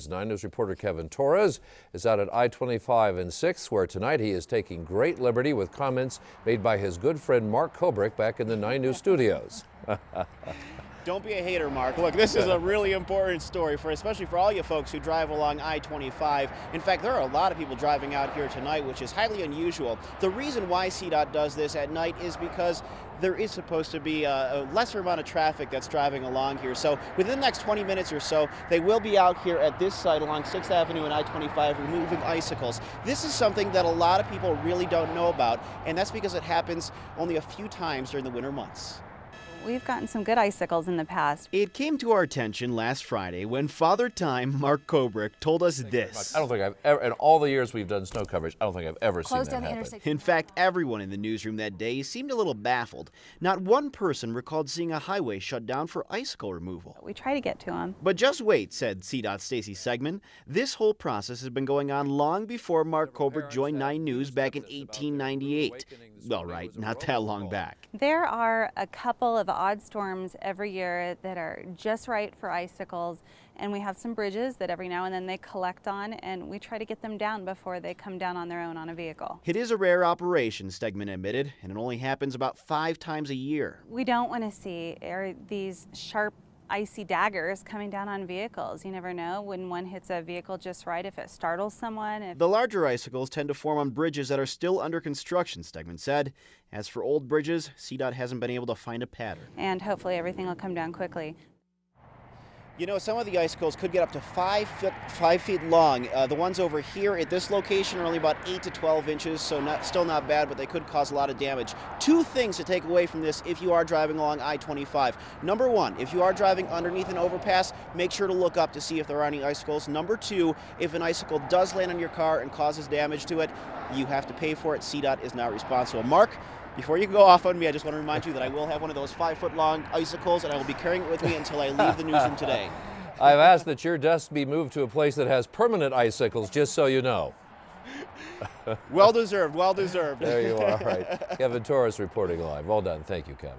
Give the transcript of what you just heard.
bridges. 9 News reporter Kevin Torres is out at I-25 and 6, where tonight he is taking great liberty with comments made by his good friend Mark Kobrick back in the 9 News studios. Don't be a hater, Mark. Look, this is a really important story, especially for all you folks who drive along I-25. In fact, there are a lot of people driving out here tonight, which is highly unusual. The reason why CDOT does this at night is because there is supposed to be a lesser amount of traffic that's driving along here. So within the next 20 minutes or so, they will be out here at this site along 6th Avenue and I-25 removing icicles. This is something that a lot of people really don't know about, and that's because it happens only a few times during the winter months. We've gotten some good icicles in the past. It came to our attention last Friday when Father Time Mark Kobrick told us this. I don't think I've ever, in all the years we've done snow coverage, I don't think I've ever seen that happen. In fact, everyone in the newsroom that day seemed a little baffled. Not one person recalled seeing a highway shut down for icicle removal. We try to get to them. But just wait, said CDOT Stacy Segman. This whole process has been going on long before Mark Kobrick joined 9 News back in 1898. Well, right, not that long back. There are a couple of odd storms every year that are just right for icicles, and we have some bridges that every now and then they collect on, and we try to get them down before they come down on their own on a vehicle. It is a rare operation, Stegman admitted, and it only happens about 5 times a year. We don't want to see these sharp icy daggers coming down on vehicles. You never know when one hits a vehicle just right, if it startles someone. The larger icicles tend to form on bridges that are still under construction, Stegman said. As for old bridges, CDOT hasn't been able to find a pattern. And hopefully everything will come down quickly. You know, some of the icicles could get up to 5 feet long. The ones over here at this location are only about 8 to 12 inches, so still not bad, but they could cause a lot of damage. 2 things to take away from this if you are driving along I-25. Number 1, if you are driving underneath an overpass, make sure to look up to see if there are any icicles. Number 2, if an icicle does land on your car and causes damage to it, you have to pay for it. CDOT is not responsible. Mark, before you go off on me, I just want to remind you that I will have one of those 5-foot-long icicles, and I will be carrying it with me until I leave the newsroom today. I've asked that your desk be moved to a place that has permanent icicles, just so you know. Well deserved, well deserved. There you are, right. Kevin Torres reporting live. Well done. Thank you, Kevin.